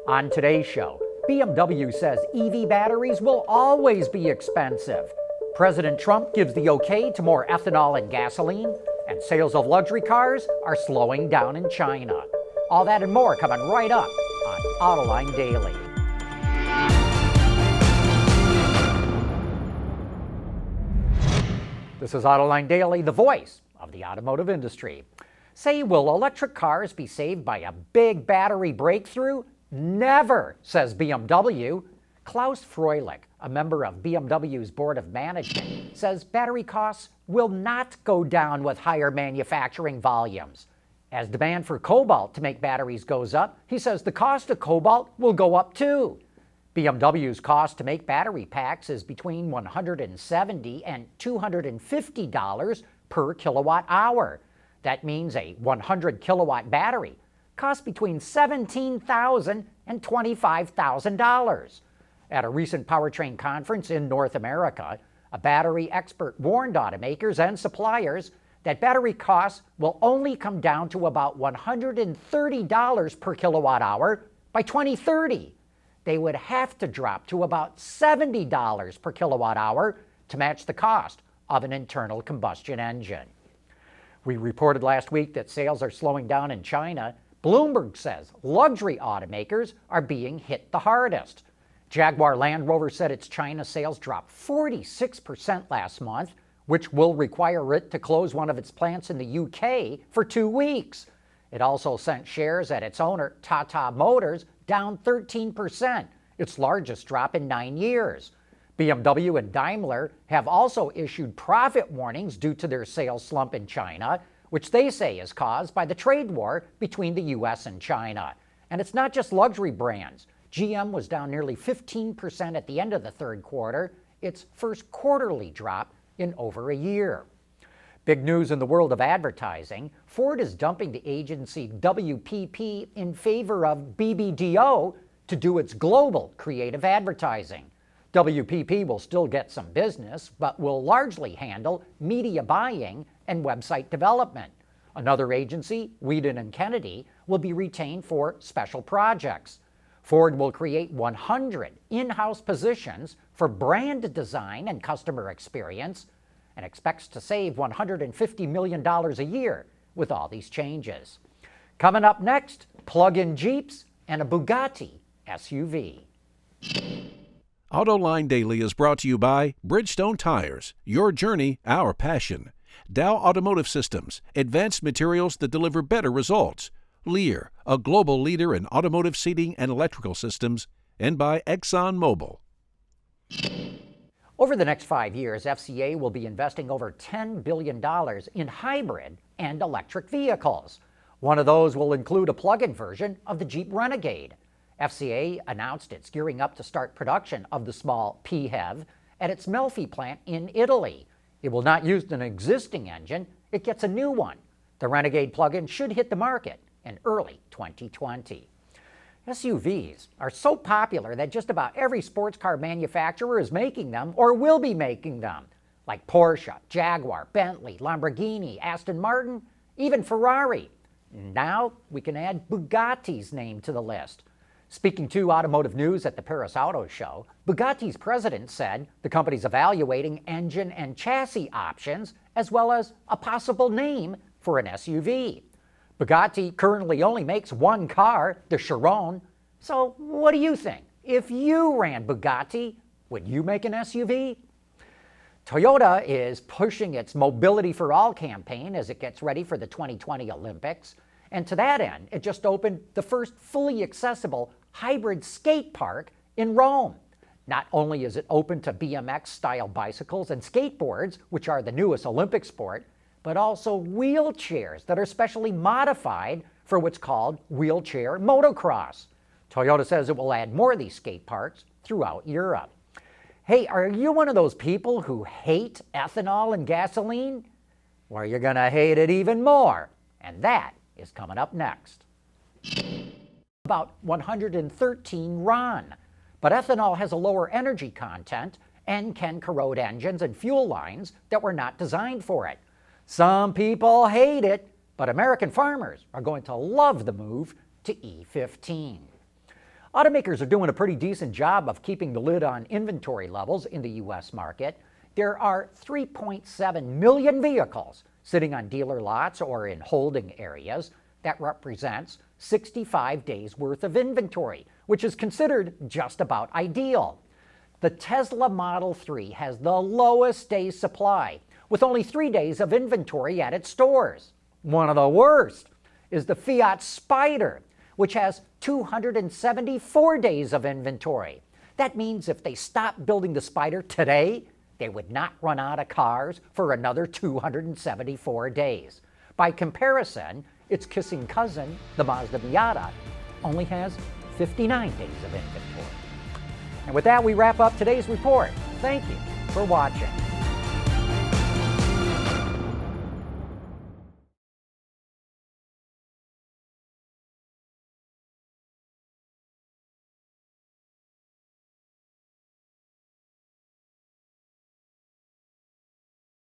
On today's show, BMW says EV batteries will always be expensive. President Trump gives the okay to more ethanol in gasoline, and sales of luxury cars are slowing down in China. All that and more coming right up on Autoline Daily. This is Autoline Daily, the voice of the automotive industry. Say, will electric cars be saved by a big battery breakthrough? Never, says BMW. Klaus Fröhlich, a member of BMW's board of management, says battery costs will not go down with higher manufacturing volumes. As demand for cobalt to make batteries goes up, he says the cost of cobalt will go up too. BMW's cost to make battery packs is between $170 and $250 per kilowatt hour. That means a 100 kilowatt battery costs between $17,000 and $25,000. At a recent powertrain conference in North America, a battery expert warned automakers and suppliers that battery costs will only come down to about $130 per kilowatt hour by 2030. They would have to drop to about $70 per kilowatt hour to match the cost of an internal combustion engine. We reported last week that sales are slowing down in China. Bloomberg says luxury automakers are being hit the hardest. Jaguar Land Rover said its China sales dropped 46% last month, which will require it to close one of its plants in the UK for 2 weeks. It also sent shares at its owner, Tata Motors, down 13%, its largest drop in 9 years. BMW and Daimler have also issued profit warnings due to their sales slump in China, which they say is caused by the trade war between the US and China. And it's not just luxury brands. GM was down nearly 15% at the end of the third quarter, its first quarterly drop in over a year. Big news in the world of advertising. Ford is dumping the agency WPP in favor of BBDO to do its global creative advertising. WPP will still get some business, but will largely handle media buying and website development. Another agency, Weeden & Kennedy, will be retained for special projects. Ford will create 100 in-house positions for brand design and customer experience, and expects to save $150 million a year with all these changes. Coming up next, plug-in Jeeps and a Bugatti SUV. Autoline Daily is brought to you by Bridgestone Tires, your journey, our passion. Dow Automotive Systems, advanced materials that deliver better results. Lear, a global leader in automotive seating and electrical systems. And by ExxonMobil. Over the next 5 years, FCA will be investing over $10 billion in hybrid and electric vehicles. One of those will include a plug-in version of the Jeep Renegade. FCA announced it's gearing up to start production of the small PHEV at its Melfi plant in Italy. It will not use an existing engine, it gets a new one. The Renegade plug-in should hit the market in early 2020. SUVs are so popular that just about every sports car manufacturer is making them or will be making them, like Porsche, Jaguar, Bentley, Lamborghini, Aston Martin, even Ferrari. Now we can add Bugatti's name to the list. Speaking to Automotive News at the Paris Auto Show, Bugatti's president said the company's evaluating engine and chassis options as well as a possible name for an SUV. Bugatti currently only makes one car, the Chiron. So what do you think? If you ran Bugatti, would you make an SUV? Toyota is pushing its Mobility for All campaign as it gets ready for the 2020 Olympics. And to that end, it just opened the first fully accessible hybrid skate park in Rome. Not only is it open to BMX-style bicycles and skateboards, which are the newest Olympic sport, but also wheelchairs that are specially modified for what's called wheelchair motocross. Toyota says it will add more of these skate parks throughout Europe. Hey, are you one of those people who hate ethanol and gasoline? Well, you're going to hate it even more, and that is coming up next. About 113 RON, but ethanol has a lower energy content and can corrode engines and fuel lines that were not designed for it. Some people hate it, but American farmers are going to love the move to E15. Automakers are doing a pretty decent job of keeping the lid on inventory levels in the U.S. market. There are 3.7 million vehicles sitting on dealer lots or in holding areas. That represents 65 days worth of inventory, which is considered just about ideal. The Tesla Model 3 has the lowest days supply, with only 3 days of inventory at its stores. One of the worst is the Fiat Spider, which has 274 days of inventory. That means if they stopped building the Spider today, they would not run out of cars for another 274 days. By comparison, its kissing cousin, the Mazda Miata, only has 59 days of inventory. And with that, we wrap up today's report. Thank you for watching.